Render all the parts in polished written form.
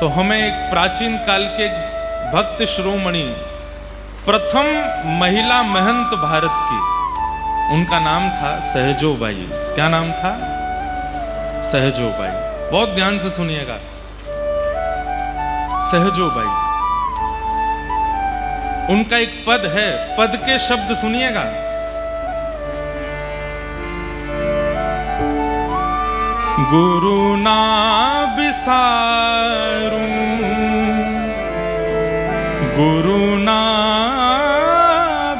तो हमें एक प्राचीन काल के भक्त शिरोमणि प्रथम महिला महंत भारत की, उनका नाम था सहजोबाई। क्या नाम था? सहजोबाई। बहुत ध्यान से सुनिएगा। सहजोबाई, उनका एक पद है, पद के शब्द सुनिएगा। गुरु ना बिसारूं, गुरु ना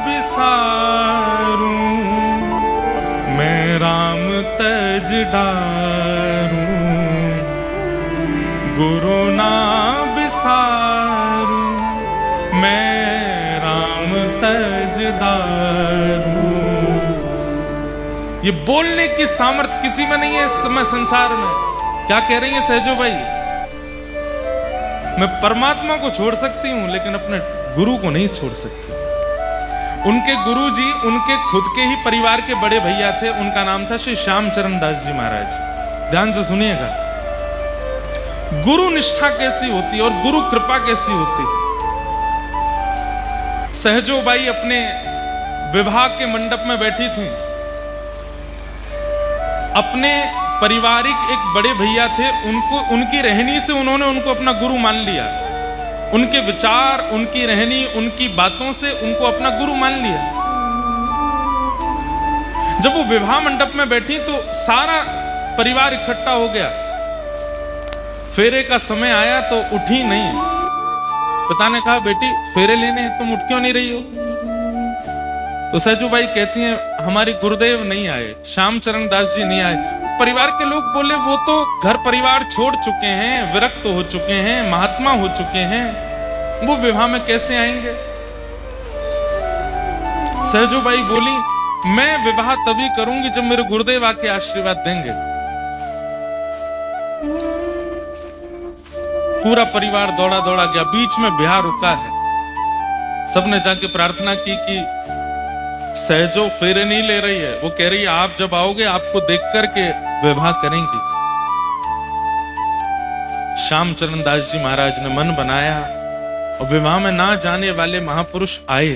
बिसारूं, मैं राम तज डारूं, गुरु ना बिसारूं, मैं राम तज डारूं। ये बोलने की सामर्थ्य किसी में नहीं है इस समय संसार में। क्या कह रही है सहजोबाई? मैं परमात्मा को छोड़ सकती हूं लेकिन अपने गुरु को नहीं छोड़ सकती। उनके गुरु जी उनके खुद के ही परिवार के बड़े भैया थे, उनका नाम था श्री श्यामचरण दास जी महाराज। ध्यान से सुनिएगा, गुरु निष्ठा कैसी होती और गुरु कृपा कैसी होती। सहजोबाई अपने विवाह के मंडप में बैठी थी। अपने पारिवारिक एक बड़े भैया थे, उनको उनकी रहनी से उन्होंने उनको अपना गुरु मान लिया। उनके विचार, उनकी रहनी, उनकी बातों से उनको अपना गुरु मान लिया। जब वो विवाह मंडप में बैठी तो सारा परिवार इकट्ठा हो गया। फेरे का समय आया तो उठी नहीं। पिता ने कहा, बेटी फेरे लेने तुम उठ क्यों नहीं रही हो? तो सहजोबाई कहती हैं, हमारे गुरुदेव नहीं आए, श्यामचरण दास जी नहीं आए। परिवार के लोग बोले, वो तो घर परिवार छोड़ चुके हैं, विरक्त हो चुके हैं, महात्मा हो चुके हैं, वो विवाह में कैसे आएंगे? सहजोबाई बोली, मैं विवाह तभी करूंगी जब मेरे गुरुदेव आके आशीर्वाद देंगे। पूरा परिवार दौड़ा दौड़ा गया, बीच में ब्याह रुका है। सबने जाके प्रार्थना की कि सहजो फेरे नहीं ले रही है। वो कह रही है, आप जब आओगे आपको देख करके विवाह करेंगी। श्यामचरण दास जी महाराज ने मन बनाया और विवाह में ना जाने वाले महापुरुष आए।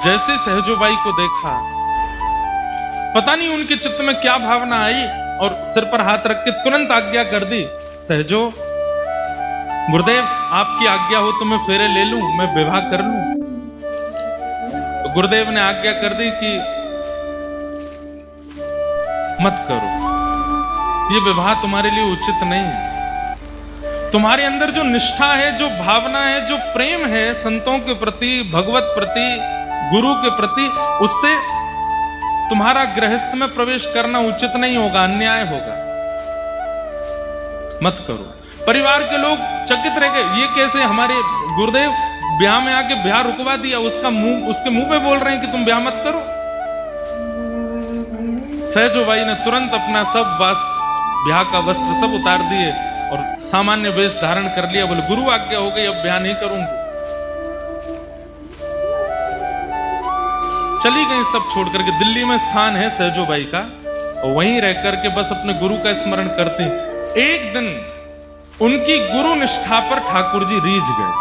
जैसे सहजोबाई को देखा, पता नहीं उनके चित्त में क्या भावना आई और सिर पर हाथ रख के तुरंत आज्ञा कर दी, सहजो गुरुदेव आपकी आज्ञा हो तो मैं फेरे ले लूं, मैं विवाह कर लूं। गुरुदेव ने आज्ञा कर दी कि मत करो, ये विवाह तुम्हारे लिए उचित नहीं है। तुम्हारे अंदर जो निष्ठा है, जो भावना है, जो प्रेम है संतों के प्रति, भगवत प्रति, गुरु के प्रति, उससे तुम्हारा गृहस्थ में प्रवेश करना उचित नहीं होगा, अन्याय होगा, मत करो। परिवार के लोग चकित रह गए, ये कैसे हमारे गुरुदेव ब्याह में आके ब्याह रुकवा दिया, उसके मुंह पे बोल रहे हैं कि तुम ब्याह मत करो। सहजोबाई ने तुरंत अपना सब ब्याह का वस्त्र सब उतार दिए और सामान्य वेश धारण कर लिया। बोले, गुरु आज्ञा हो गई, अब ब्याह नहीं करूंगी। चली गई सब छोड़ करके। दिल्ली में स्थान है सहजोबाई का, और वहीं रह करके बस अपने गुरु का स्मरण करते। एक दिन उनकी गुरु निष्ठा पर ठाकुर जी रीझ गए।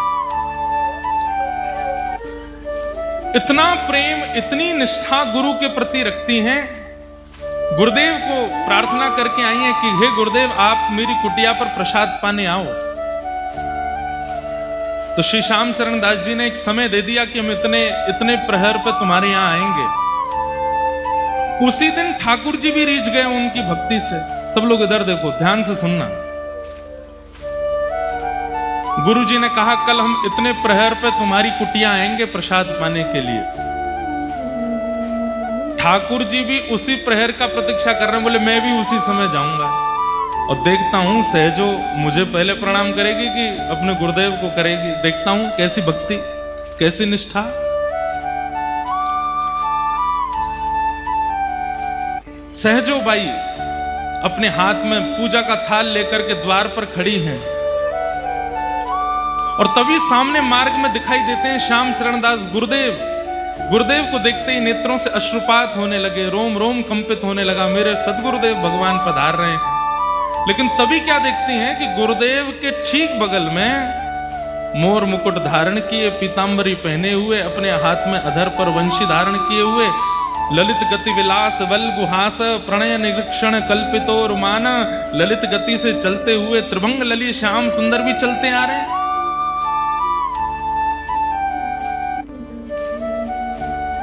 इतना प्रेम, इतनी निष्ठा गुरु के प्रति रखती हैं। गुरुदेव को प्रार्थना करके आई हैं कि हे गुरुदेव, आप मेरी कुटिया पर प्रसाद पाने आओ। तो श्री श्यामचरण दास जी ने एक समय दे दिया कि हम इतने प्रहर पर तुम्हारे यहां आएंगे। उसी दिन ठाकुर जी भी रीझ गए उनकी भक्ति से। सब लोग इधर देखो, ध्यान से सुनना। गुरु जी ने कहा, कल हम इतने प्रहर पे तुम्हारी कुटिया आएंगे प्रसाद पाने के लिए। ठाकुर जी भी उसी प्रहर का प्रतीक्षा कर रहे हैं। बोले, मैं भी उसी समय जाऊंगा और देखता हूं सहजो मुझे पहले प्रणाम करेगी कि अपने गुरुदेव को करेगी। देखता हूं कैसी भक्ति, कैसी निष्ठा। सहजोबाई अपने हाथ में पूजा का थाल लेकर के द्वार पर खड़ी हैं और तभी सामने मार्ग में दिखाई देते हैं श्यामचरण दास गुरुदेव। गुरुदेव को देखते ही नेत्रों से अश्रुपात होने लगे, रोम रोम कंपित होने लगा। मेरे सदगुरुदेव भगवान पधार रहे हैं। लेकिन तभी क्या देखती हैं कि गुरुदेव के ठीक बगल में मोर मुकुट धारण किए, पीतांबरी पहने हुए, अपने हाथ में अधर पर वंशी धारण किए हुए, ललित गति विलास बल गुहास प्रणय निरीक्षण कल्पितो रुमान, ललित गति से चलते हुए त्रिभंग ललित श्याम सुंदर भी चलते आ रहे हैं।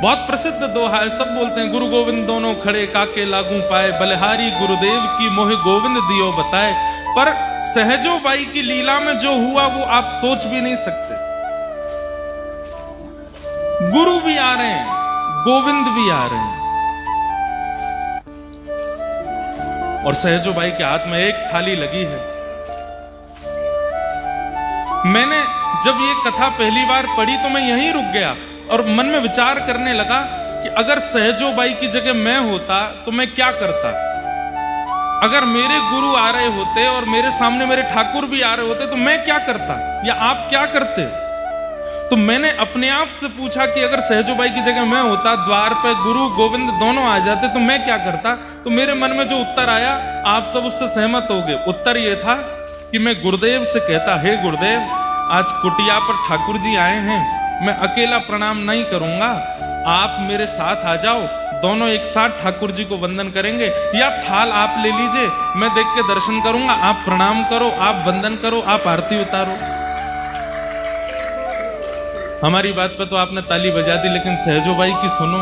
बहुत प्रसिद्ध दोहा है, सब बोलते हैं गुरु गोविंद दोनों खड़े काके लागू पाए, बलिहारी गुरुदेव की मोहि गोविंद दियो बताए। पर सहजो बाई की लीला में जो हुआ वो आप सोच भी नहीं सकते। गुरु भी आ रहे हैं, गोविंद भी आ रहे हैं, और सहजो बाई के हाथ में एक थाली लगी है। मैंने जब ये कथा पहली बार पढ़ी तो मैं यहीं रुक गया और मन में विचार करने लगा कि अगर सहजो बाई की जगह मैं होता तो मैं क्या करता। अगर मेरे गुरु आ रहे होते और मेरे सामने मेरे ठाकुर भी आ रहे होते तो मैं क्या करता, या आप क्या करते। तो मैंने अपने आप से पूछा कि अगर सहजो बाई की जगह मैं होता, द्वार पे गुरु गोविंद दोनों आ जाते तो मैं क्या करता। तो मेरे मन में जो उत्तर आया आप सब उससे सहमत हो गए। उत्तर ये था कि मैं गुरुदेव से कहता, हे गुरुदेव, आज कुटिया पर ठाकुर जी आए हैं, मैं अकेला प्रणाम नहीं करूंगा, आप मेरे साथ आ जाओ, दोनों एक साथ ठाकुर जी को वंदन करेंगे। या थाल आप ले लीजिए, मैं देख के दर्शन करूंगा, आप प्रणाम करो, आप वंदन करो, आप आरती उतारो। हमारी बात पे तो आपने ताली बजा दी, लेकिन सहजो बाई की सुनो।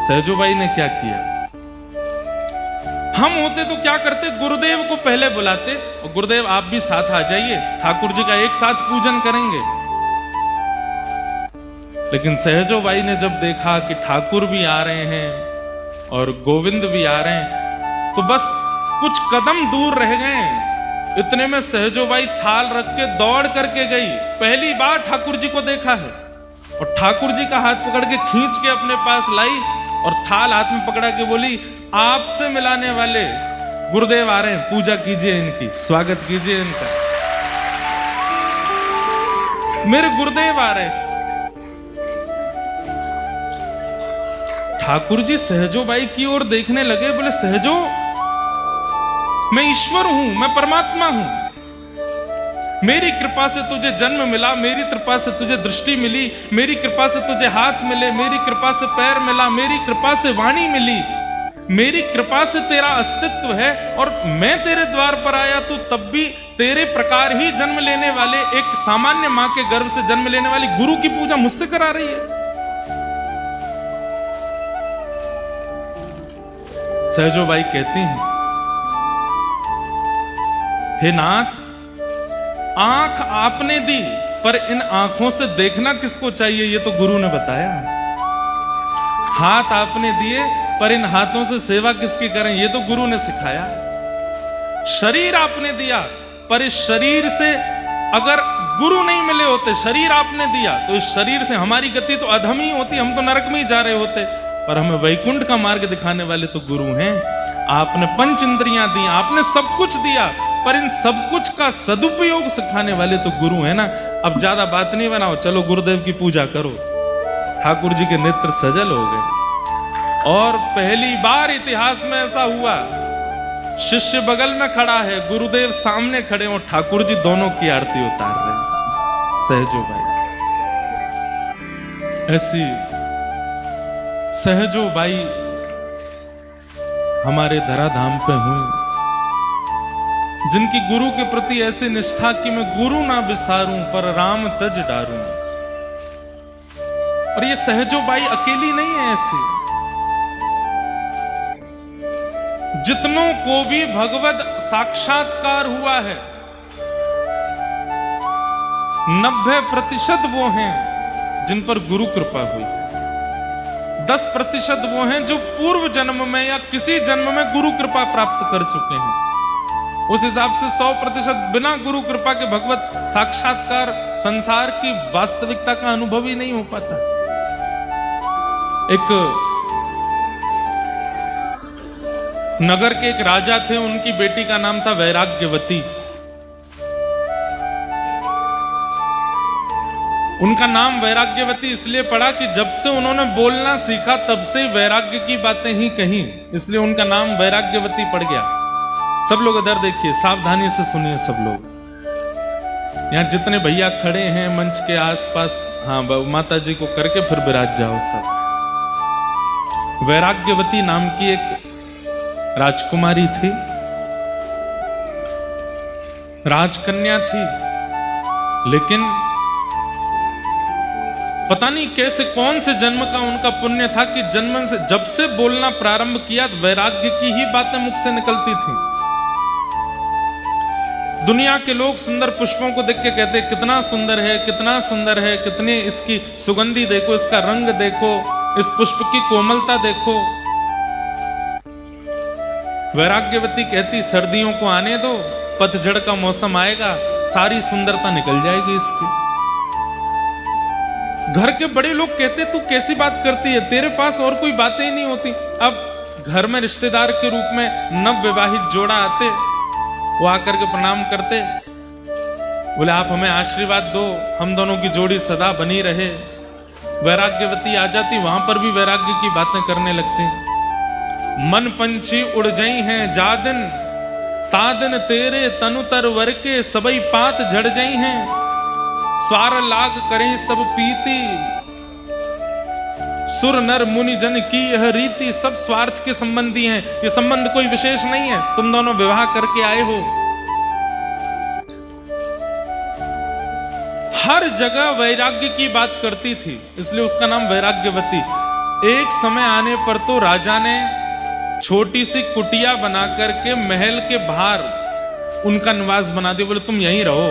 सहजो बाई ने क्या किया। हम होते तो क्या करते, गुरुदेव को पहले बुलाते और गुरुदेव आप भी साथ आ जाइए, ठाकुर जी का एक साथ पूजन करेंगे। लेकिन सहजो बाई ने जब देखा कि ठाकुर भी आ रहे हैं और गोविंद भी आ रहे हैं तो बस कुछ कदम दूर रह गए। इतने में सहजो बाई थाल रख के दौड़ करके गई। पहली बार ठाकुर जी को देखा है और ठाकुर जी का हाथ पकड़ के खींच के अपने पास लाई और थाल हाथ में पकड़ा के बोली, आपसे मिलाने वाले गुरुदेव आ रहे हैं, पूजा कीजिए इनकी, स्वागत कीजिए इनका, मेरे गुरुदेव आ रहे हैं। ठाकुर जी सहजो बाई की ओर देखने लगे, बोले, सहजो, मैं ईश्वर हूं, मैं परमात्मा हूं, मेरी कृपा से तुझे जन्म मिला, मेरी कृपा से तुझे दृष्टि मिली, मेरी कृपा से तुझे हाथ मिले, मेरी कृपा से पैर मिला, मेरी कृपा से वाणी मिली, मेरी कृपा से तेरा अस्तित्व है। और मैं तेरे द्वार पर आया तो तब भी तेरे प्रकार ही जन्म लेने वाले, एक सामान्य मां के गर्भ से जन्म लेने वाली गुरु की पूजा मुझसे करा रही है। सहजो बाई कहती हैं, हे नाथ, आंख आपने दी पर इन आंखों से देखना किसको चाहिए ये तो गुरु ने बताया। हाथ आपने दिए पर इन हाथों से सेवा किसकी करें ये तो गुरु ने सिखाया। शरीर आपने दिया पर इस शरीर से अगर गुरु नहीं मिले होते, शरीर आपने दिया तो इस शरीर से हमारी गति तो अधम ही होती, हम तो नरक में ही जा रहे होते। पर हमें वैकुंठ का मार्ग दिखाने वाले तो गुरु हैं। आपने पंच इंद्रियां दी, आपने सब कुछ दिया, पर इन सब कुछ का सदुपयोग सिखाने वाले तो गुरु है ना। अब ज्यादा बात नहीं बनाओ, चलो गुरुदेव की पूजा करो। ठाकुर जी के नेत्र सजल हो गए और पहली बार इतिहास में ऐसा हुआ, शिष्य बगल में खड़ा है, गुरुदेव सामने खड़े और ठाकुर जी दोनों की आरती उतार रहे हैं। सहजो बाई, ऐसी सहजो बाई हमारे धराधाम पे हुई, जिनकी गुरु के प्रति ऐसी निष्ठा कि मैं गुरु ना बिसारूं पर राम तज डारूं। और ये सहजो बाई अकेली नहीं है, ऐसी जितनों को भी भगवत साक्षात्कार हुआ है 90% वो हैं जिन पर गुरु कृपा हुई, 10% वो हैं जो पूर्व जन्म में या किसी जन्म में गुरु कृपा प्राप्त कर चुके हैं। उस हिसाब से 100% बिना गुरु कृपा के भगवत साक्षात्कार संसार की वास्तविकता का अनुभव ही नहीं हो पाता। एक नगर के एक राजा थे, उनकी बेटी का नाम था वैराग्यवती। उनका नाम वैराग्यवती इसलिए पड़ा कि जब से उन्होंने बोलना सीखा तब से वैराग्य की बातें ही कही, इसलिए उनका नाम वैराग्यवती पड़ गया। सब लोग इधर देखिए, सावधानी से सुनिए सब लोग। यहाँ जितने भैया खड़े हैं मंच के आसपास, हाँ माता जी को करके फिर विराज जाओ सब। वैराग्यवती नाम की एक राजकुमारी थी, राजकन्या थी, लेकिन पता नहीं कैसे कौन से जन्म का उनका पुण्य था कि जन्म से जब से बोलना प्रारंभ किया वैराग्य की ही बातें मुख से निकलती थी। दुनिया के लोग सुंदर पुष्पों को देख के कहते कितना सुंदर है, कितना सुंदर है, कितनी इसकी सुगंधी देखो, इसका रंग देखो, इस पुष्प की कोमलता देखो। वैराग्यवती कहती सर्दियों को आने दो, पतझड़ का मौसम आएगा, सारी सुंदरता निकल जाएगी इसकी। घर के बड़े लोग कहते तू कैसी बात करती है, तेरे पास और कोई बातें ही नहीं होती। अब घर में रिश्तेदार के रूप में नव विवाहित जोड़ा आते, वो आकर के प्रणाम करते, बोले आप हमें आशीर्वाद दो, हम दोनों की जोड़ी सदा बनी रहे। वैराग्यवती आ जाती, वहां पर भी वैराग्य की बातें करने लगती। मन पंछी उड़ जाई हैं जादिन, तादिन तेरे तनु तर वर के, सबई पात झड़ जाई हैं, स्वार लाग करें सब पीती, सुर नर मुनि जन की यह रीति। सब स्वार्थ के संबंधी हैं, ये संबंध कोई विशेष नहीं है, तुम दोनों विवाह करके आए हो। हर जगह वैराग्य की बात करती थी, इसलिए उसका नाम वैराग्यवती। एक समय आने पर तो राजा ने छोटी सी कुटिया बना करके महल के बाहर उनका निवास बना दिया, बोले तुम यहीं रहो।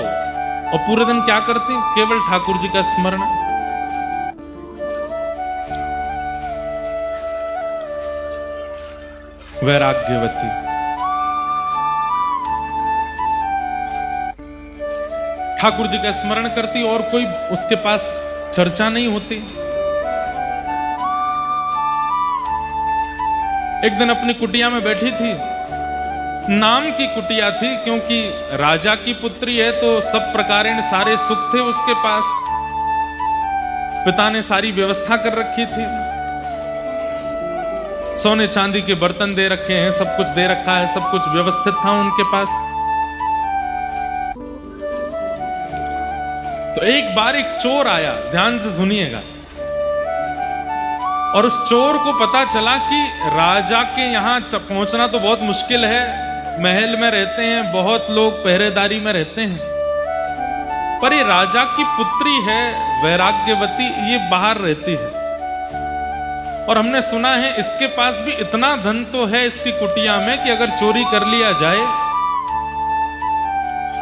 और पूरे दिन क्या करती, केवल ठाकुर जी का स्मरण। वैराग्यवती ठाकुर जी का स्मरण करती और कोई उसके पास चर्चा नहीं होती। एक दिन अपनी कुटिया में बैठी थी, नाम की कुटिया थी क्योंकि राजा की पुत्री है तो सब प्रकारेण सारे सुख थे उसके पास। पिता ने सारी व्यवस्था कर रखी थी, सोने चांदी के बर्तन दे रखे हैं, सब कुछ दे रखा है, सब कुछ व्यवस्थित था उनके पास। तो एक बार एक चोर आया, ध्यान से सुनिएगा, और उस चोर को पता चला कि राजा के यहां पहुंचना तो बहुत मुश्किल है, महल में रहते हैं, बहुत लोग पहरेदारी में रहते हैं, पर ये राजा की पुत्री है वैराग्यवती, ये बाहर रहती है। और हमने सुना है इसके पास भी इतना धन तो है इसकी कुटिया में कि अगर चोरी कर लिया जाए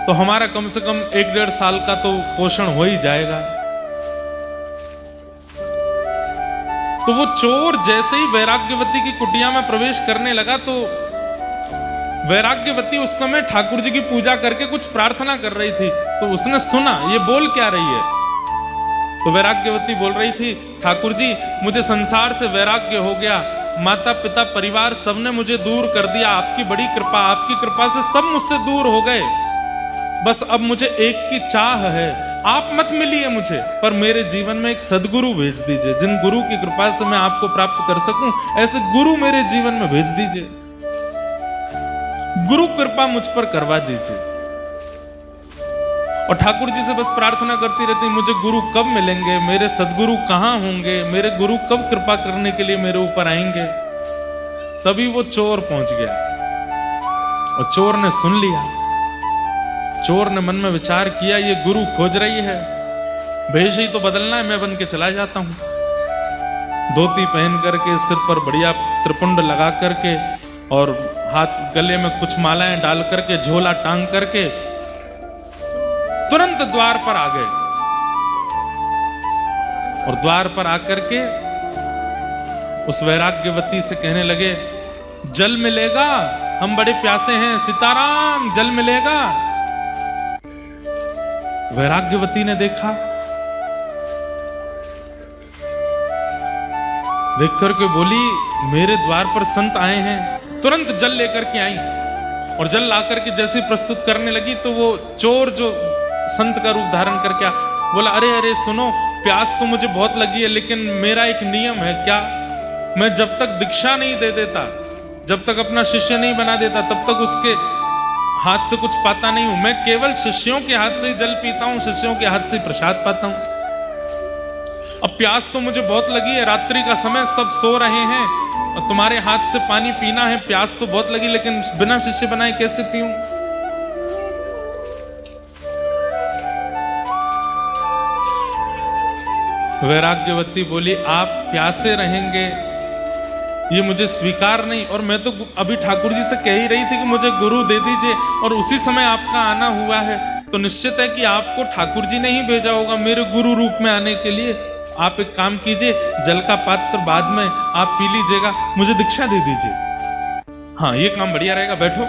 तो हमारा कम से कम 1-1.5 साल का तो पोषण हो ही जाएगा। तो वो चोर जैसे ही वैराग्यवती की कुटिया में प्रवेश करने लगा तो वैराग्यवती उस समय ठाकुर जी की पूजा करके कुछ प्रार्थना कर रही थी, तो उसने सुना ये बोल क्या रही है। तो वैराग्यवती बोल रही थी, ठाकुर जी मुझे संसार से वैराग्य हो गया, माता पिता परिवार सबने मुझे दूर कर दिया, आपकी बड़ी कृपा, आपकी कृपा से सब मुझसे दूर हो गए, बस अब मुझे एक की चाह है, आप मत मिलिए मुझे, पर मेरे जीवन में एक सदगुरु भेज दीजिए, जिन गुरु की कृपा से मैं आपको प्राप्त कर सकूं, ऐसे गुरु मेरे जीवन में भेज दीजिए, गुरु कृपा मुझ पर करवा दीजिए। और ठाकुर जी से बस प्रार्थना करती रहती, मुझे गुरु कब मिलेंगे, मेरे सदगुरु कहाँ होंगे, मेरे गुरु कब कृपा करने के लिए मेरे ऊपर आएंगे। तभी वो चोर पहुंच गया और चोर ने सुन लिया। चोर ने मन में विचार किया, ये गुरु खोज रही है, भेष ही तो बदलना है, मैं बन के चला जाता हूं। धोती पहन करके, सिर पर बढ़िया त्रिपुंड लगा करके और हाथ गले में कुछ मालाएं डाल करके, झोला टांग करके तुरंत द्वार पर आ गए। और द्वार पर आकर के उस वैराग्यवती से कहने लगे, जल मिलेगा, हम बड़े प्यासे हैं, सीताराम जल मिलेगा। वैराग्यवती ने देखा, देख करके बोली, मेरे द्वार पर संत आए हैं। तुरंत जल लेकर के आई और जल ला करके जैसे प्रस्तुत करने लगी तो वो चोर जो संत का रूप धारण करके बोला, अरे अरे सुनो, प्यास तो मुझे बहुत लगी है, लेकिन मेरा एक नियम है, क्या, मैं जब तक दीक्षा नहीं दे देता, जब तक अपना शिष्य नहीं बना देता तब तक उसके हाथ से कुछ पाता नहीं हूं। मैं केवल शिष्यों के हाथ से ही जल पीता हूं, शिष्यों के हाथ से प्रसाद पाता हूं। अब प्यास तो मुझे बहुत लगी है, रात्रि का समय, सब सो रहे हैं और तुम्हारे हाथ से पानी पीना है, प्यास तो बहुत लगी, लेकिन बिना शिष्य बनाए कैसे पीऊं? वैराग्यवती बोली, आप प्यासे रहेंगे ये मुझे स्वीकार नहीं, और मैं तो अभी ठाकुर जी से कह ही रही थी कि मुझे गुरु दे दीजिए, और उसी समय आपका आना हुआ है, तो निश्चित है कि आपको ठाकुर जी ने ही भेजा होगा मेरे गुरु रूप में आने के लिए। आप एक काम कीजिए, जल का पात्र बाद में आप पी लीजिएगा, मुझे दीक्षा दे दीजिए। हाँ, ये काम बढ़िया रहेगा, बैठो।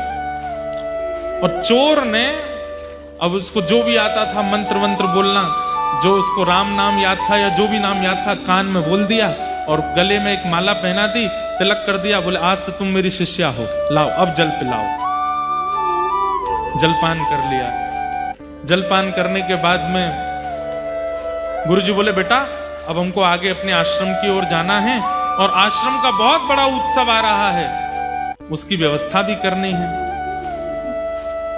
और चोर ने अब उसको जो भी आता था मंत्र वंत्र बोलना, जो उसको राम नाम याद था या जो भी नाम याद था, कान में बोल दिया और गले में एक माला पहना दी, तिलक कर दिया, बोले आज से तुम मेरी शिष्या हो, लाओ अब जल पिलाओ। जलपान कर लिया। जलपान करने के बाद में गुरुजी बोले, बेटा अब हमको आगे अपने आश्रम की ओर जाना है और आश्रम का बहुत बड़ा उत्सव आ रहा है, उसकी व्यवस्था भी करनी है।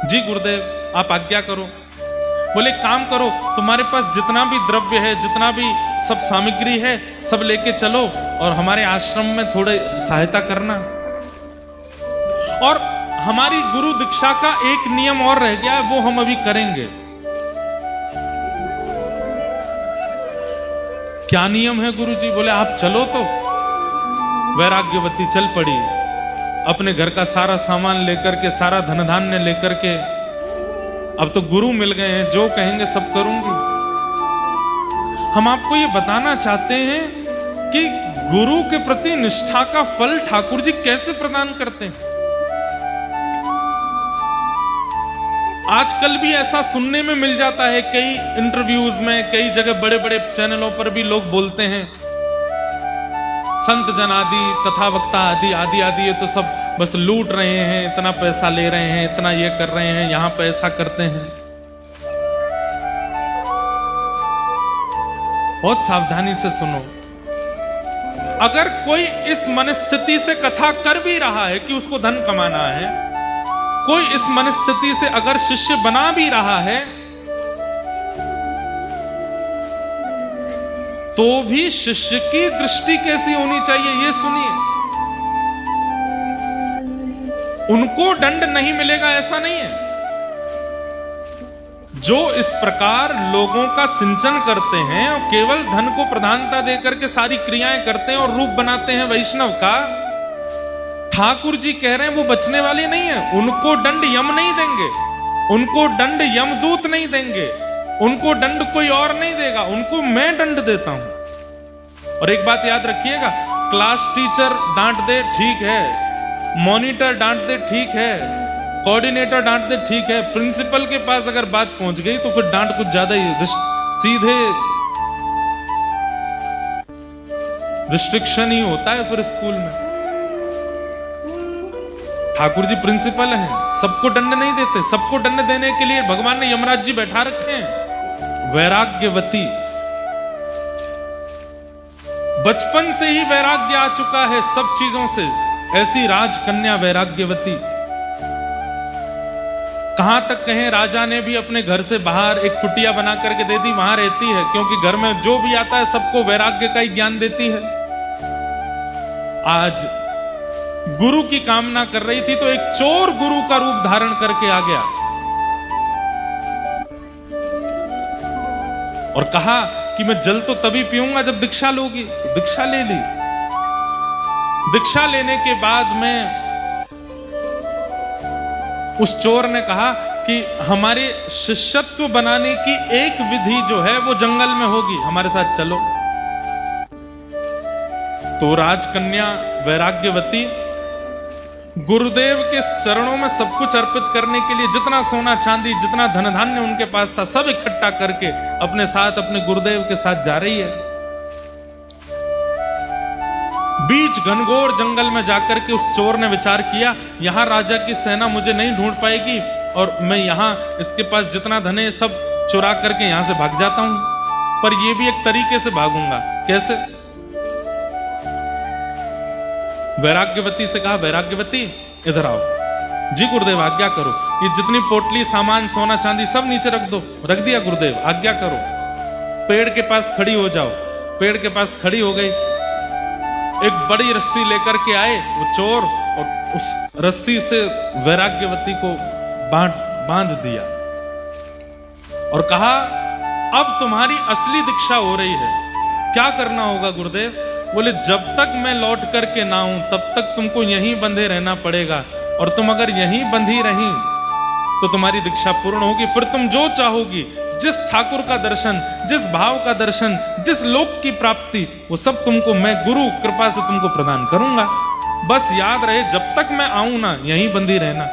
जी गुरुदेव आप आज्ञा करो। बोले काम करो, तुम्हारे पास जितना भी द्रव्य है, जितना भी सब सामग्री है, सब लेके चलो और हमारे आश्रम में थोड़े सहायता करना। और हमारी गुरु दीक्षा का एक नियम और रह गया है, वो हम अभी करेंगे। क्या नियम है गुरुजी? बोले आप चलो। तो वैराग्यवती चल पड़ी, अपने घर का सारा सामान लेकर के, सारा धन धान्य लेकर के। अब तो गुरु मिल गए हैं, जो कहेंगे सब करूंगी। हम आपको ये बताना चाहते हैं कि गुरु के प्रति निष्ठा का फल ठाकुर जी कैसे प्रदान करते हैं। आजकल भी ऐसा सुनने में मिल जाता है, कई इंटरव्यूज में, कई जगह बड़े बड़े चैनलों पर भी लोग बोलते हैं, संत जन आदि, कथा वक्ता आदि आदि आदि ये तो सब बस लूट रहे हैं, इतना पैसा ले रहे हैं, इतना ये कर रहे हैं, यहां पैसा करते हैं। बहुत सावधानी से सुनो। अगर कोई इस मनस्थिति से कथा कर भी रहा है कि उसको धन कमाना है, कोई इस मनस्थिति से अगर शिष्य बना भी रहा है, तो भी शिष्य की दृष्टि कैसी होनी चाहिए ये सुनिए। उनको दंड नहीं मिलेगा ऐसा नहीं है। जो इस प्रकार लोगों का सिंचन करते हैं और केवल धन को प्रधानता देकर के सारी क्रियाएं करते हैं और रूप बनाते हैं वैष्णव का, ठाकुर जी कह रहे हैं वो बचने वाले नहीं है। उनको दंड यम नहीं देंगे, उनको दंड यमदूत नहीं देंगे, उनको दंड कोई और नहीं देगा, उनको मैं दंड देता हूं। और एक बात याद रखिएगा, क्लास टीचर डांट दे ठीक है, मॉनिटर डांट दे ठीक है, कोऑर्डिनेटर डांट दे ठीक है, प्रिंसिपल के पास अगर बात पहुंच गई तो फिर डांट कुछ ज्यादा ही सीधे रिस्ट्रिक्शन ही होता है फिर स्कूल में। ठाकुर जी प्रिंसिपल हैं, सबको दंड नहीं देते। सबको दंड देने के लिए भगवान ने यमराज जी बैठा रखे हैं। वैराग्यवती बचपन से ही वैराग्य आ चुका है सब चीजों से, ऐसी राजकन्या वैराग्यवती। कहां तक कहें, राजा ने भी अपने घर से बाहर एक कुटिया बना करके दे दी, वहां रहती है, क्योंकि घर में जो भी आता है सबको वैराग्य का ही ज्ञान देती है। आज गुरु की कामना कर रही थी तो एक चोर गुरु का रूप धारण करके आ गया और कहा कि मैं जल तो तभी पीऊंगा जब दीक्षा लोगी। दीक्षा ले ली। दीक्षा लेने के बाद में उस चोर ने कहा कि हमारे शिष्यत्व बनाने की एक विधि जो है वो जंगल में होगी, हमारे साथ चलो। तो राजकन्या वैराग्यवती गुरुदेव के चरणों में सब कुछ अर्पित करने के लिए जितना सोना चांदी, जितना धन धान्य उनके पास था, सब इकट्ठा करके अपने साथ अपने गुरुदेव के साथ जा रही है। बीच घनघोर जंगल में जाकर के उस चोर ने विचार किया, यहां राजा की सेना मुझे नहीं ढूंढ पाएगी और मैं यहां इसके पास जितना धन है सब चुरा करके यहां से भाग जाता हूं। पर यह भी एक तरीके से भागूंगा। कैसे? वैराग्यवती से कहा, वैराग्यवती इधर आओ। जी गुरुदेव आज्ञा करो। ये जितनी पोटली सामान सोना चांदी सब नीचे रख दो। रख दिया गुरुदेव, आज्ञा करो। पेड़ के पास खड़ी हो जाओ। पेड़ के पास खड़ी हो गई। एक बड़ी रस्सी लेकर के आए वो चोर, और उस रस्सी से वैराग्यवती को बांध दिया और कहा, अब तुम्हारी असली दीक्षा हो रही है। क्या करना होगा गुरुदेव? बोले, जब तक मैं लौट करके ना आऊं तब तक तुमको यहीं बंधे रहना पड़ेगा, और तुम अगर यहीं बंधी रही तो तुम्हारी दीक्षा पूर्ण होगी। फिर तुम जो चाहोगी, जिस ठाकुर का दर्शन, जिस भाव का दर्शन, जिस लोक की प्राप्ति, वो सब तुमको मैं गुरु कृपा से तुमको प्रदान करूंगा। बस याद रहे, जब तक मैं आऊं ना यहीं बंधी रहना।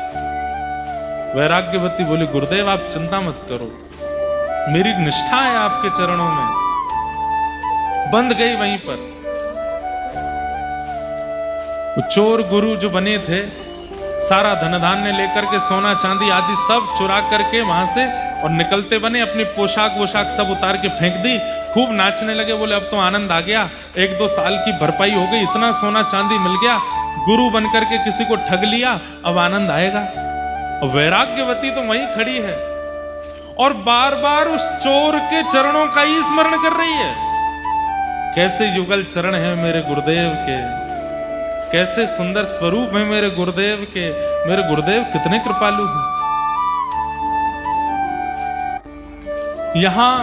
वैराग्यवती बोली, गुरुदेव आप चिंता मत करो, मेरी निष्ठा है आपके चरणों में। बंध गई वहीं पर। चोर गुरु जो बने थे सारा धन धान्य लेकर के, सोना चांदी आदि सब चुरा करके वहां से और निकलते बने। अपनी पोशाक वोशाक सब उतार के फेंक दी। खूब नाचने लगे। बोले, अब तो आनंद आ गया, 1-2 साल की भरपाई हो गई, इतना सोना चांदी मिल गया, गुरु बनकर के किसी को ठग लिया, अब आनंद आएगा। और वैराग्यवती तो वहीं खड़ी है और बार बार उस चोर के चरणों का ही स्मरण कर रही है। कैसे युगल चरण है मेरे गुरुदेव के, कैसे सुंदर स्वरूप है मेरे गुरुदेव के। मेरे गुरुदेव कितने कृपालु हैं। यहां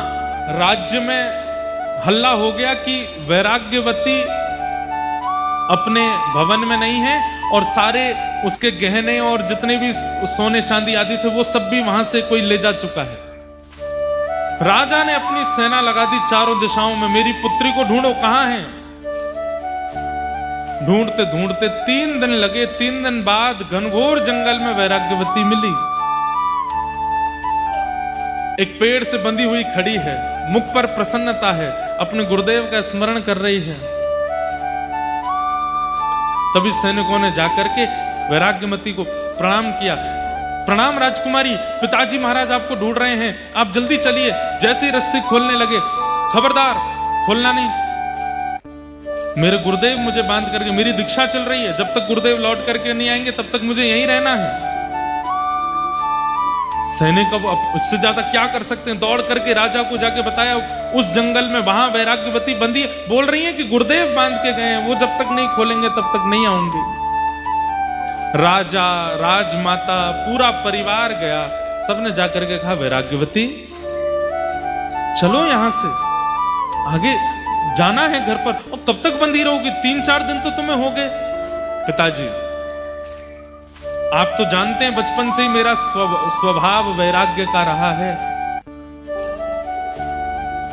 राज्य में हल्ला हो गया कि वैराग्यवती अपने भवन में नहीं है, और सारे उसके गहने और जितने भी सोने चांदी आदि थे वो सब भी वहां से कोई ले जा चुका है। राजा ने अपनी सेना लगा दी चारों दिशाओं में, मेरी पुत्री को ढूंढो, कहां है। ढूंढते ढूंढते 3 दिन लगे। 3 दिन बाद घनघोर जंगल में वैराग्यवती मिली। एक पेड़ से बंधी हुई खड़ी है, मुख पर प्रसन्नता है, अपने गुरुदेव का स्मरण कर रही है। तभी सैनिकों ने जाकर के वैराग्यवती को प्रणाम किया। प्रणाम राजकुमारी, पिताजी महाराज आपको ढूंढ रहे हैं, आप जल्दी चलिए। जैसे ही रस्सी खोलने लगे, खबरदार खोलना नहीं, मेरे गुरुदेव मुझे बांध करके, मेरी दीक्षा चल रही है, जब तक गुरुदेव लौट करके नहीं आएंगे तब तक मुझे यहीं रहना है। सैनिक अब उससे ज्यादा क्या कर सकते हैं, दौड़ करके राजा को जाके बताया, उस जंगल में वहां वैराग्यवती बंदी है, बोल रही है कि गुरुदेव बांध के गए हैं, वो जब तक नहीं खोलेंगे तब तक नहीं आऊंगी। राजा, राजमाता, पूरा परिवार गया। सबने जाकर के कहा, वैराग्यवती चलो यहां से आगे जाना है घर पर, और कब तक बंदी रहोगी, 3-4 दिन तो तुम्हें हो गए। पिताजी आप तो जानते हैं बचपन से ही मेरा स्वभाव वैराग्य का रहा है,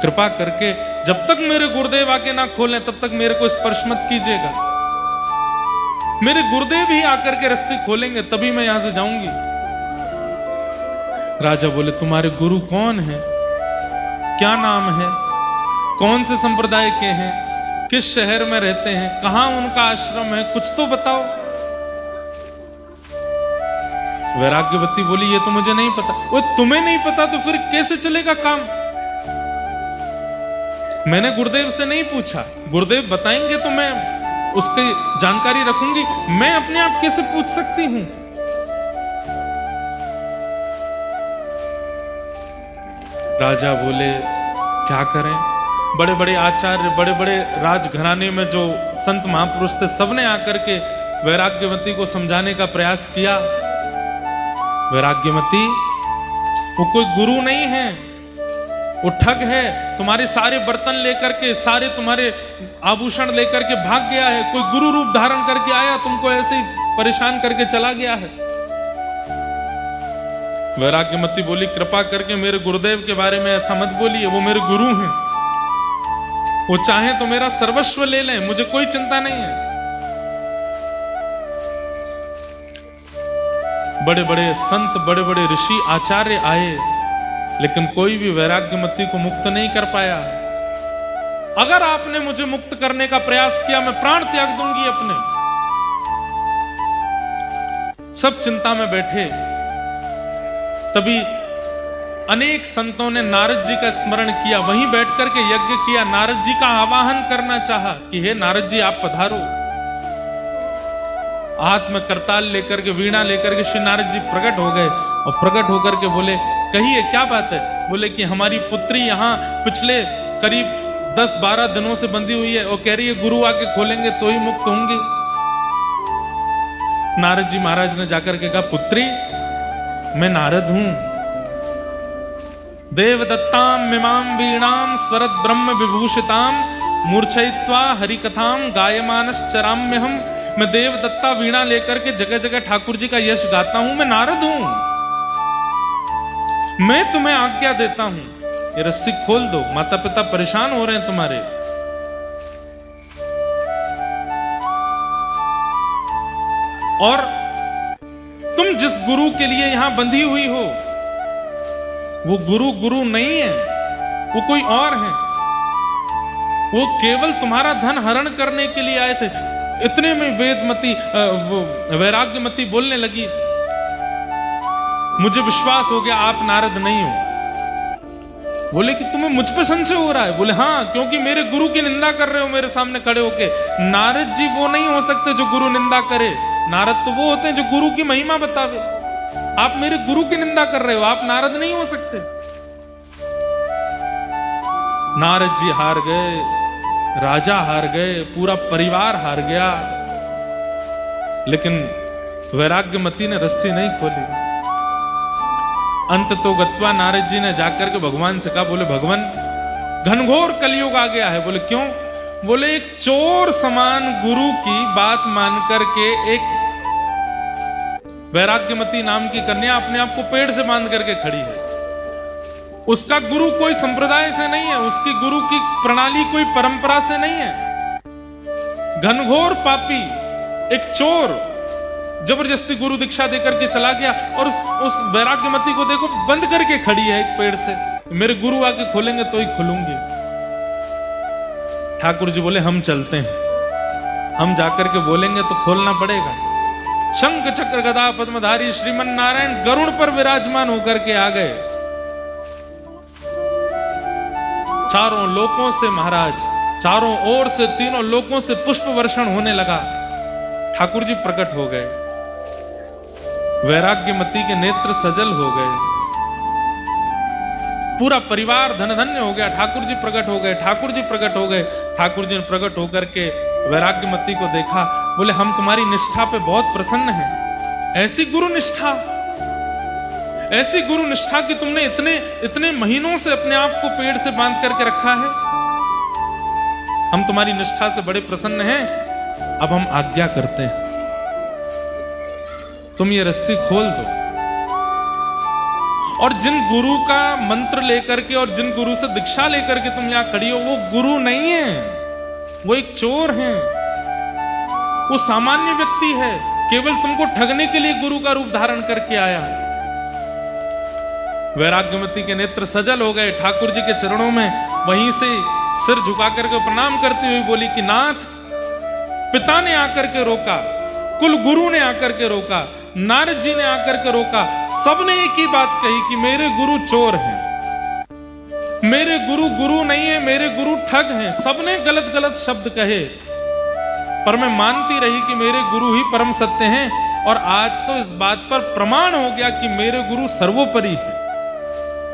कृपा करके जब तक मेरे गुरुदेव आके ना खोलें तब तक मेरे को स्पर्श मत कीजिएगा। मेरे गुरुदेव ही आकर के रस्सी खोलेंगे तभी मैं यहां से जाऊंगी। राजा बोले, तुम्हारे गुरु कौन है, क्या नाम है, कौन से संप्रदाय के हैं, किस शहर में रहते हैं, कहां उनका आश्रम है, कुछ तो बताओ। वैराग्यवती बोली, ये तो मुझे नहीं पता। वो तुम्हें नहीं पता तो फिर कैसे चलेगा काम? मैंने गुरुदेव से नहीं पूछा, गुरुदेव बताएंगे तो मैं उसकी जानकारी रखूंगी, मैं अपने आप कैसे पूछ सकती हूं? राजा बोले, क्या करें, बड़े बड़े आचार्य, बड़े बड़े राजघराने में जो संत महापुरुष थे, सबने आकर के वैराग्यवती को समझाने का प्रयास किया। वैराग्यवती वो कोई गुरु नहीं है, वो ठग है, तुम्हारे सारे बर्तन लेकर के, सारे तुम्हारे आभूषण लेकर के भाग गया है, कोई गुरु रूप धारण करके आया, तुमको ऐसे ही परेशान करके चला गया है। वैराग्यवती बोली, कृपा करके मेरे गुरुदेव के बारे में ऐसा मत बोलिए, वो मेरे गुरु हैं, वो चाहे तो मेरा सर्वस्व ले लें, मुझे कोई चिंता नहीं है। बड़े बड़े संत, बड़े बड़े ऋषि आचार्य आए, लेकिन कोई भी वैराग्यवती को मुक्त नहीं कर पाया। अगर आपने मुझे मुक्त करने का प्रयास किया, मैं प्राण त्याग दूंगी अपने। सब चिंता में बैठे। तभी अनेक संतों ने नारद जी का स्मरण किया, वहीं बैठ करके यज्ञ किया, नारद जी का आवाहन करना चाहा कि हे नारद जी आप पधारो। हाथ में करताल लेकर के, वीणा लेकर के श्री नारद जी प्रकट हो गए और प्रकट होकर के बोले, कहिए क्या बात है? बोले कि हमारी पुत्री यहाँ पिछले करीब 10-12 दिनों से बंधी हुई है और कह रही है गुरु आके खोलेंगे तो ही मुक्त होंगी। नारद जी महाराज ने जाकर के कहा, पुत्री मैं नारद हूं, देवदत्ताम मिमाम वीणाम स्वरत ब्रह्म विभूषिताम मूर्छयित्वा हरिकथाम गायमानश्चराम्य हम। मैं देवदत्ता वीणा लेकर के जगह जगह ठाकुर जी का यश गाता हूं, मैं नारद हूं। मैं तुम्हें आज्ञा देता हूं, ये रस्सी खोल दो, माता पिता परेशान हो रहे हैं तुम्हारे। और तुम जिस गुरु के लिए यहां बंधी हुई हो वो गुरु नहीं है, वो कोई और है। वो केवल तुम्हारा धन हरण करने के लिए आए थे। इतने में वेदमती वैराग्यमती बोलने लगी, मुझे विश्वास हो गया आप नारद नहीं हो। बोले कि तुम्हें मुझ पे संशय हो रहा है? बोले हाँ, क्योंकि मेरे गुरु की निंदा कर रहे हो मेरे सामने खड़े होके। नारद जी वो नहीं हो सकते जो गुरु निंदा करे, नारद तो वो होते हैं जो गुरु की महिमा बतावे। आप मेरे गुरु की निंदा कर रहे हो, आप नारद नहीं हो सकते। नारद जी हार गए, राजा हार गए, पूरा परिवार हार गया, लेकिन वैराग्यमती ने रस्सी नहीं खोली। अंत तो गत्वा नारद जी ने जाकर के भगवान से कहा, बोले भगवान घनघोर कलयुग आ गया है। बोले क्यों? बोले एक चोर समान गुरु की बात मान करके एक वैराग्यमती नाम की कन्या अपने आप को पेड़ से बांध करके खड़ी है। उसका गुरु कोई संप्रदाय से नहीं है, उसकी गुरु की प्रणाली कोई परंपरा से नहीं है। घनघोर पापी एक चोर जबरदस्ती गुरु दीक्षा देकर के चला गया और उस वैराग्यमती को देखो बंद करके खड़ी है एक पेड़ से। मेरे गुरु आके खोलेंगे तो ही खुलूंगी। ठाकुर जी बोले हम चलते हैं, हम जाकर के बोलेंगे तो खोलना पड़ेगा। शंख चक्र गदा पद्मधारी श्रीमन नारायण गरुड़ पर विराजमान होकर के आ गए। चारों लोकों से महाराज, चारों ओर से, तीनों लोकों से पुष्प वर्षण होने लगा। ठाकुर जी प्रकट हो गए, वैराग्यमती के नेत्र सजल हो गए, पूरा परिवार धन धन्य हो गया। ठाकुर जी प्रकट हो गए, ठाकुर जी प्रकट हो गए। ठाकुर जी ने प्रकट होकर के वैराग्यमती को देखा, बोले हम तुम्हारी निष्ठा पे बहुत प्रसन्न हैं। ऐसी गुरु निष्ठा, ऐसी गुरु निष्ठा कि तुमने इतने महीनों से अपने आप को पेड़ से बांध करके रखा है। हम तुम्हारी निष्ठा से बड़े प्रसन्न हैं। अब हम आज्ञा करते हैं, तुम ये रस्सी खोल दो। और जिन गुरु का मंत्र लेकर के और जिन गुरु से दीक्षा लेकर के तुम यहां खड़ी हो, वो गुरु नहीं है, वो एक चोर है, वो सामान्य व्यक्ति है, केवल तुमको ठगने के लिए गुरु का रूप धारण करके आया। वैराग्यमती के नेत्र सजल हो गए, ठाकुर जी के चरणों में वहीं से सिर झुका करके प्रणाम करती हुई बोली कि नाथ, पिता ने आकर के रोका, कुल गुरु ने आकर के रोका, नारद जी ने आकर के रोका, सबने एक ही बात कही कि मेरे गुरु चोर हैं, मेरे गुरु गुरु नहीं है, मेरे गुरु ठग हैं। सबने गलत गलत शब्द कहे, पर मैं मानती रही कि मेरे गुरु ही परम सत्य हैं। और आज तो इस बात पर प्रमाण हो गया कि मेरे गुरु सर्वोपरि है।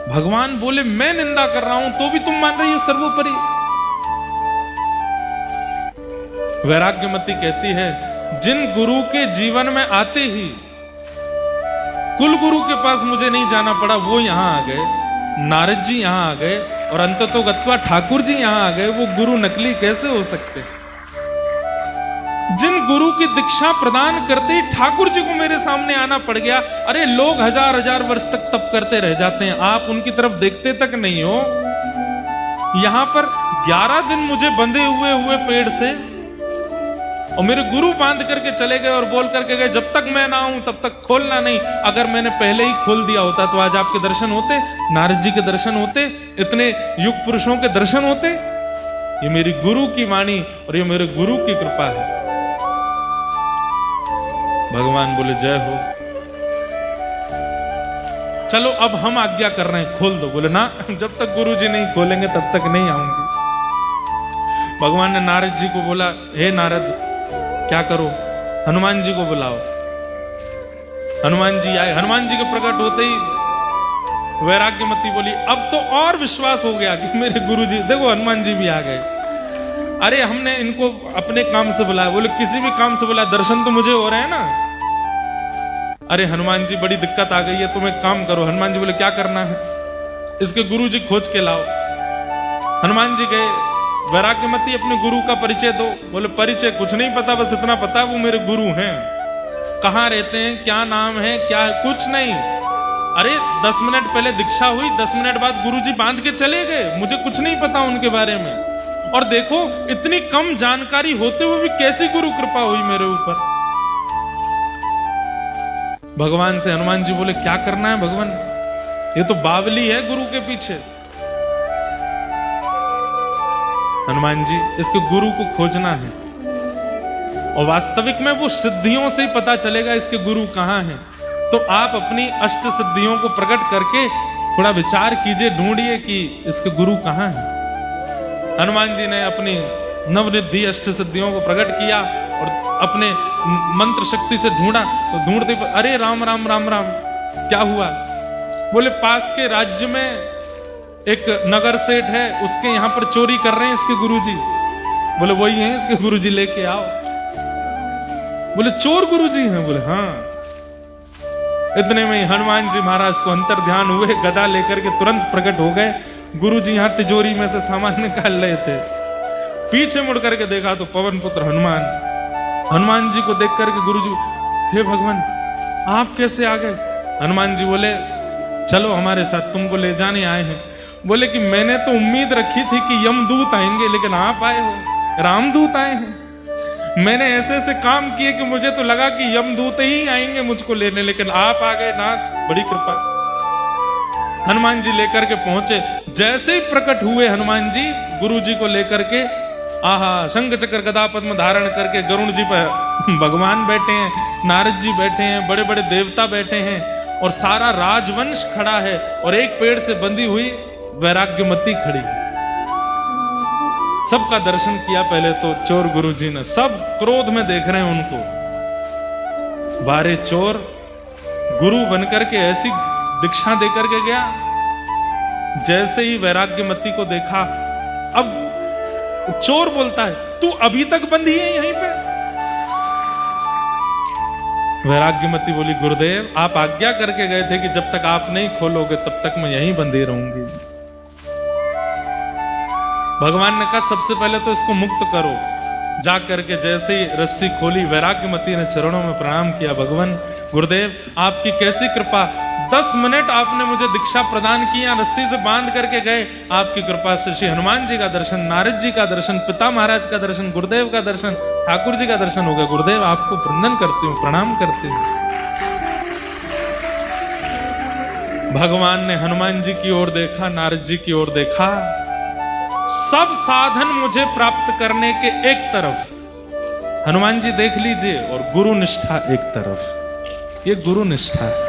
भगवान बोले मैं निंदा कर रहा हूं तो भी तुम मान रही हो सर्वोपरि। वैराग्यमती कहती है, जिन गुरु के जीवन में आते ही कुल गुरु के पास मुझे नहीं जाना पड़ा, वो यहां आ गए, नारद जी यहां आ गए और अंततोगत्वा ठाकुर जी यहां आ गए, वो गुरु नकली कैसे हो सकते? जिन गुरु की दीक्षा प्रदान करते ही ठाकुर जी को मेरे सामने आना पड़ गया। अरे लोग हजार वर्ष तक तप करते रह जाते हैं, आप उनकी तरफ देखते तक नहीं हो। यहां पर 11 दिन मुझे बंधे हुए पेड़ से और मेरे गुरु बांध करके चले गए और बोल करके गए, जब तक मैं ना आऊं तब तक खोलना नहीं। अगर मैंने पहले ही खोल दिया होता तो आज आपके दर्शन होते, नारद जी के दर्शन होते, इतने युग पुरुषों के दर्शन होते। ये मेरी गुरु की वाणी और ये मेरे गुरु की कृपा है। भगवान बोले जय हो, चलो अब हम आज्ञा कर रहे हैं, खोल दो। बोले ना, जब तक गुरु जी नहीं खोलेंगे तब तक नहीं आऊंगी। भगवान ने नारद जी को बोला, हे नारद क्या करो, हनुमान जी को बुलाओ। हनुमान जी आए। हनुमान जी के प्रकट होते ही वैराग्यमती बोली, अब तो और विश्वास हो गया कि मेरे गुरुजी, देखो हनुमान जी भी आ गए। अरे हमने इनको अपने काम से बुलाया। बोले किसी भी काम से बुलाया, दर्शन तो मुझे हो रहे हैं ना। अरे हनुमान जी बड़ी दिक्कत आ गई है, तुम एक काम करो। हनुमान जी बोले क्या करना है? इसके गुरुजी खोज के लाओ। हनुमान जी गए, वैराग्यमती अपने गुरु का परिचय दो। बोले परिचय कुछ नहीं पता, बस इतना पता वो मेरे गुरु हैं। कहाँ रहते हैं, क्या नाम है, क्या, कुछ नहीं। अरे 10 मिनट पहले दीक्षा हुई, 10 मिनट बाद गुरुजी बांध के चले गए, मुझे कुछ नहीं पता उनके बारे में। और देखो इतनी कम जानकारी होते हुए भी कैसी गुरु कृपा हुई मेरे ऊपर। भगवान से हनुमान जी बोले क्या करना है भगवान? ये तो बावली है गुरु के पीछे। हनुमान जी इसके गुरु को खोजना है, और वास्तविक में वो सिद्धियों से ही पता चलेगा इसके गुरु कहां हैं। तो आप अपनी अष्ट सिद्धियों को प्रकट करके थोड़ा विचार कीजिए, ढूंढिए कि इसके गुरु कहां हैं। हनुमान जी ने अपनी नवनिधि अष्ट सिद्धियों को प्रकट किया और अपने मंत्र शक्ति से ढूंढा। तो ढूंढते अरे राम राम राम राम, क्या हुआ? बोले पास के राज्य में एक नगर सेठ है, उसके यहाँ पर चोरी कर रहे हैं इसके गुरुजी। बोले वही हैं इसके गुरुजी, लेके आओ। बोले चोर गुरुजी हैं? बोले हाँ। इतने में हनुमान जी महाराज तो अंतर ध्यान हुए, गदा लेकर के तुरंत प्रकट हो गए। गुरुजी यहाँ तिजोरी में से सामान निकाल रहे थे। पीछे मुड़ करके देखा तो पवन पुत्र हनुमान। हनुमान जी को देख करके गुरुजी, हे भगवान आप कैसे आ गए? हनुमान जी बोले चलो हमारे साथ, तुमको ले जाने आए हैं। बोले कि मैंने तो उम्मीद रखी थी कि यमदूत आएंगे, लेकिन आप आए हो, रामदूत आए हैं। मैंने ऐसे ऐसे काम किए कि मुझे तो लगा कि यमदूत ही आएंगे मुझको लेने, लेकिन आप आ गए नाथ, बड़ी कृपा। हनुमान जी लेकर के पहुंचे। जैसे ही प्रकट हुए हनुमान जी गुरु जी को लेकर के, आहा शंख चक्र गदा पद्म धारण करके गरुड़ जी पर भगवान बैठे हैं, नारद जी बैठे हैं, बड़े बड़े देवता बैठे हैं, और सारा राजवंश खड़ा है, और एक पेड़ से बंधी हुई वैराग्यमती खड़ी। सबका दर्शन किया पहले तो चोर गुरुजी ने, सब क्रोध में देख रहे हैं उनको। बारे चोर, गुरु बनकर के ऐसी दीक्षा देकर के गया। जैसे ही वैराग्यमती को देखा, अब चोर बोलता है तू अभी तक बंधी है यहीं पे? वैराग्यमती बोली गुरुदेव आप आज्ञा करके गए थे कि जब तक आप नहीं खोलोगे तब तक मैं यहीं बंधी रहूंगी। भगवान ने कहा सबसे पहले तो इसको मुक्त करो। जा करके जैसे ही रस्सी खोली, वैराग्यमती ने चरणों में प्रणाम किया। भगवान गुरुदेव आपकी कैसी कृपा, 10 मिनट आपने मुझे दीक्षा प्रदान किया, रस्सी से बांध करके गए। आपकी कृपा से श्री हनुमान जी का दर्शन, नारद जी का दर्शन, पिता महाराज का दर्शन, गुरुदेव का दर्शन, ठाकुर जी का दर्शन हो गया। गुरुदेव आपको वंदन करती हूँ, प्रणाम करती हूँ। भगवान ने हनुमान जी की ओर देखा, नारद जी की ओर देखा। सब साधन मुझे प्राप्त करने के एक तरफ, हनुमान जी देख लीजिए, और गुरु निष्ठा एक तरफ। ये गुरु निष्ठा है।